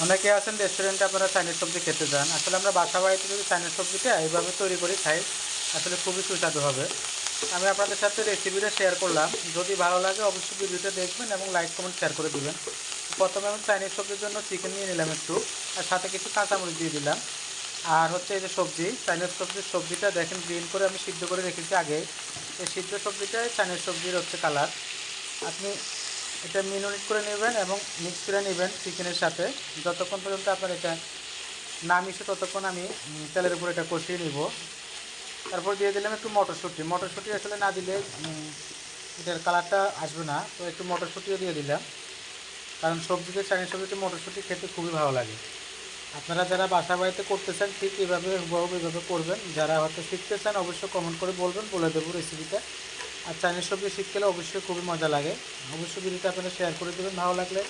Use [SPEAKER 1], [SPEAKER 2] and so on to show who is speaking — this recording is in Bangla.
[SPEAKER 1] অনেকে আছেন রেস্টুরেন্টে আপনারা চাইনিজ সবজি খেতে চান, আসলে আমরা বাসা বাড়িতে যদি চাইনিজ সবজিটা এইভাবে তৈরি করে খাই আসলে খুবই সুস্বাদু হবে। আমি আপনাদের সাথে রেসিপিটা শেয়ার করলাম, যদি ভালো লাগে অবশ্যই ভিডিওটা দেখবেন এবং লাইক কমেন্ট শেয়ার করে দিবেন। প্রথমে আমি চাইনিজ সবজির জন্য চিকেন নিয়ে নিলাম একটু, আর সাথে কিছু কাঁচামরিচ দিয়ে দিলাম। আর হচ্ছে এই যে সবজি, চাইনিজ সবজিটা দেখেন গ্রিন করে আমি সিদ্ধ করে রেখেছি আগে। এই সিদ্ধ সবজিটাই চাইনিজ সবজির হচ্ছে কালার। আপনি এটা মিনিট করে নেবেন এবং মিক্স করে নেবেন চিকেনের সাথে। যতক্ষণ পর্যন্ত আপনার এটা না মিশে ততক্ষণ আমি তেলের উপর এটা কষিয়ে নিব। তারপর দিয়ে দিলাম একটু মটরশুঁটি। মটরশুঁটি আসলে না দিলে এটার কালারটা আসবে না, তো একটু মটরশুঁটিও দিয়ে দিলাম, কারণ সবজিতে চাইনিজ সবজিতে মটরশুঁটি খেতে খুবই ভালো লাগে। আপনারা যারা বাসা বাড়িতে করতে চান ঠিক এইভাবে হুবহু এইভাবে করবেন। যারা হয়তো শিখতে চান অবশ্যই কমেন্ট করে বলবেন, বলে দেবো রেসিপিটা। আর চাইনিজ সবজি শিখতে গেলে অবশ্যই খুবই মজা লাগে। অবশ্যই ভিডিওটা আপনারা শেয়ার করে দেবেন ভালো লাগলে।